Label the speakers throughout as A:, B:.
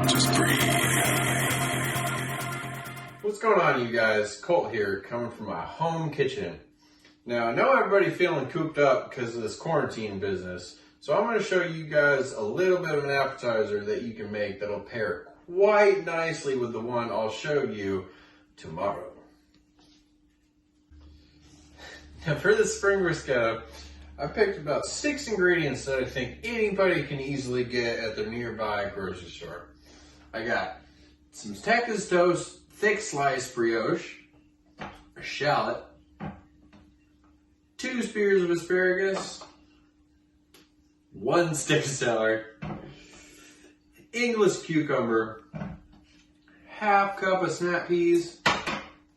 A: Just breathe.
B: What's going on, you guys? Colt here, coming from my home kitchen. Now, I know everybody feeling cooped up because of this quarantine business, so I'm going to show you guys a little bit of an appetizer that you can make that'll pair quite nicely with the one I'll show you tomorrow. Now, for the spring bruschetta, I picked about 6 ingredients that I think anybody can easily get at their nearby grocery store. I got some Texas toast, thick sliced brioche, a shallot, 2 spears of asparagus, 1 stick of celery, English cucumber, ½ cup of snap peas,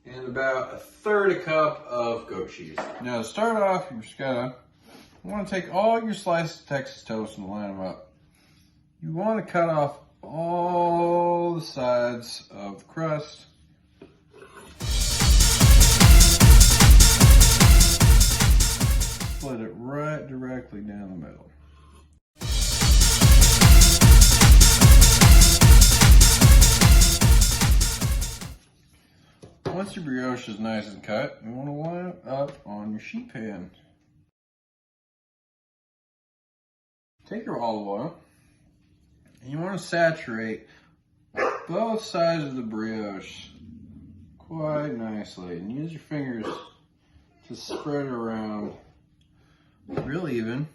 B: and about 1/3 cup of goat cheese. Now, to start off your bruschetta, you want to take all your sliced Texas toast and line them up. You want to cut off all the sides of the crust. Split it right directly down the middle. Once your brioche is nice and cut, you want to line it up on your sheet pan. Take your olive oil and you want to saturate both sides of the brioche quite nicely, and use your fingers to spread it around real even.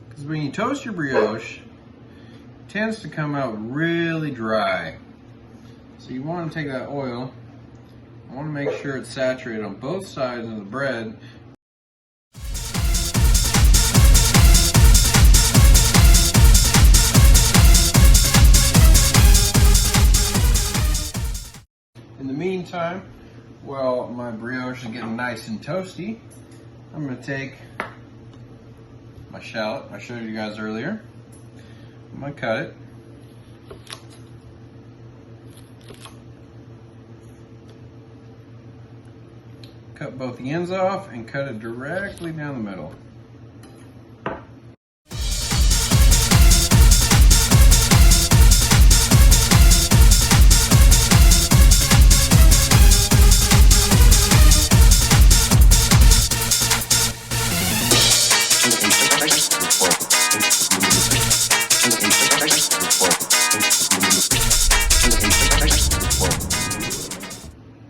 B: Because when you toast your brioche, it tends to come out really dry. So you want to take that oil, I want to make sure it's saturated on both sides of the bread. In the meantime, while my brioche is getting nice and toasty, I'm going to take my shallot I showed you guys earlier. I'm going to cut it. Cut both the ends off and cut it directly down the middle.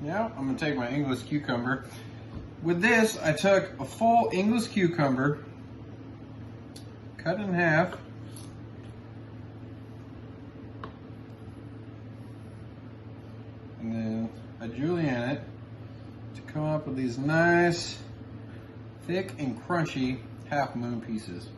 B: Now I'm going to take my English cucumber. With this, I took a full English cucumber, cut in half, and then I julienne it to come up with these nice, thick and crunchy half moon pieces.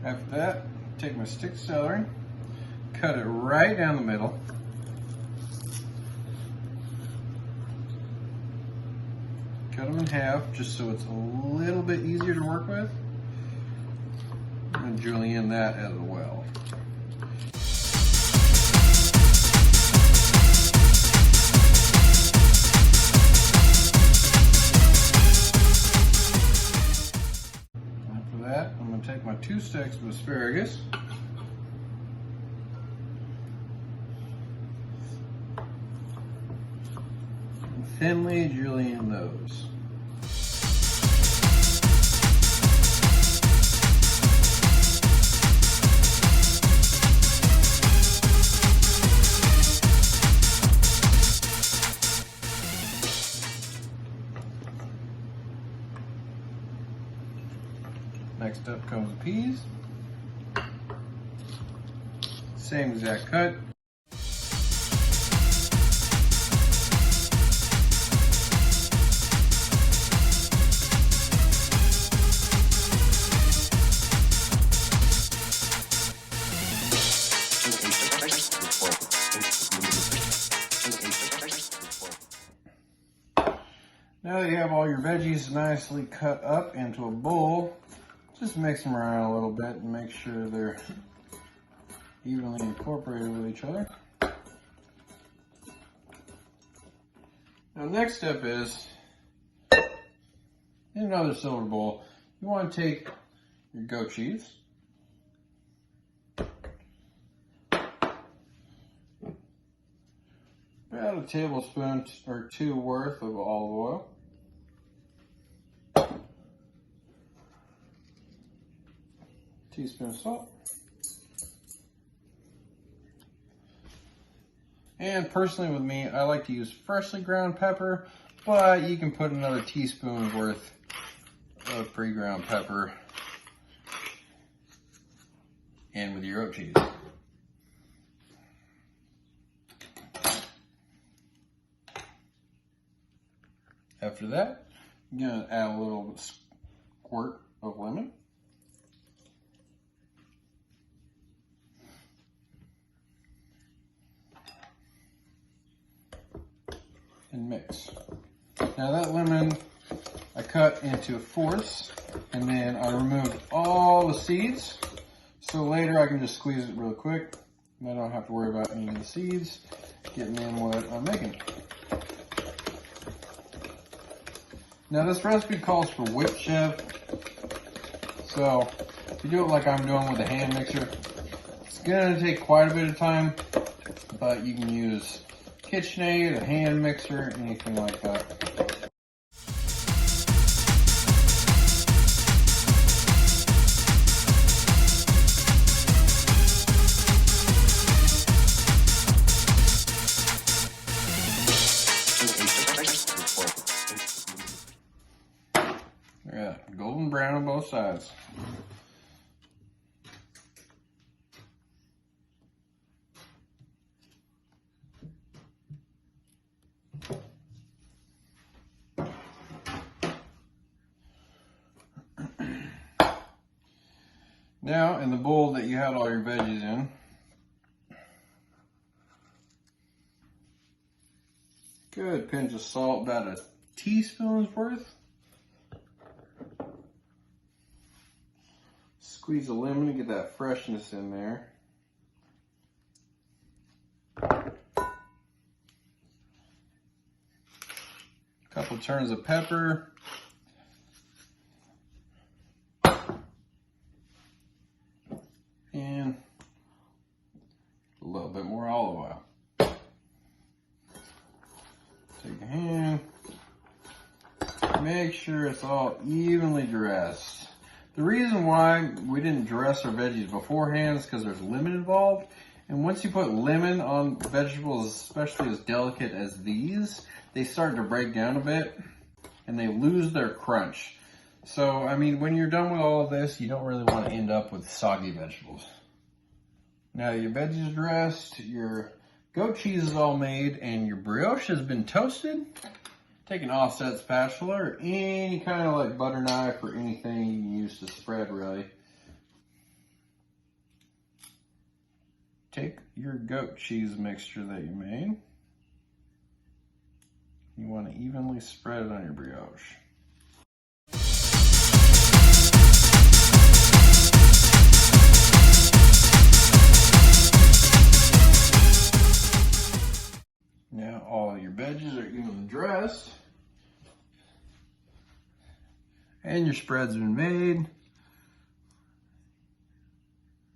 B: After that, take my stick of celery, cut it right down the middle. Cut them in half just so it's a little bit easier to work with. And julienne that as well. I'm going to take my 2 sticks of asparagus, and thinly julienne those. Next up comes the peas. Same exact cut. Now that you have all your veggies nicely cut up into a bowl, just mix them around a little bit and make sure they're evenly incorporated with each other. Now, next step is, in another silver bowl, you want to take your goat cheese, about a tablespoon or two worth of olive oil, teaspoon of salt, and personally with me, I like to use freshly ground pepper, but you can put another teaspoon worth of pre-ground pepper in with your oat cheese. After that, you're going to add a little squirt of lemon. And mix. Now that lemon I cut into fourths, and then I removed all the seeds, so later I can just squeeze it real quick and I don't have to worry about any of the seeds getting in what I'm making. Now this recipe calls for whip chev, so if you do it like I'm doing with a hand mixer, it's gonna take quite a bit of time, but you can use KitchenAid, a hand mixer, anything like that. Yeah, golden brown on both sides. Now, in the bowl that you had all your veggies in, good pinch of salt, about a teaspoon's worth. Squeeze a lemon to get that freshness in there. A couple turns of pepper. And a little bit more olive oil. Take a hand, make sure it's all evenly dressed. The reason why we didn't dress our veggies beforehand is because there's lemon involved. And once you put lemon on vegetables, especially as delicate as these, they start to break down a bit and they lose their crunch. So, I mean, when you're done with all of this, you don't really want to end up with soggy vegetables. Now your veggies are dressed, your goat cheese is all made, and your brioche has been toasted. Take an offset spatula or any kind of like butter knife or anything you can use to spread really. Take your goat cheese mixture that you made. You want to evenly spread it on your brioche. Now all your veggies are evenly dressed and your spread's been made.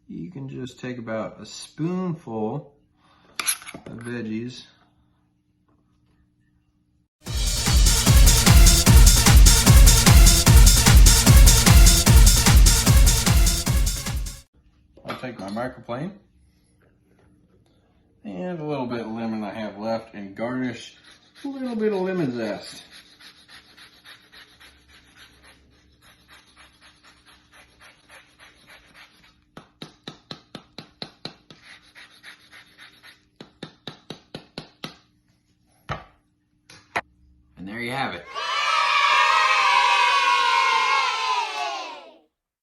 B: You can just take about a spoonful of veggies . I'll take my microplane and a little bit of lemon I have left and garnish a little bit of lemon zest. And there you have it.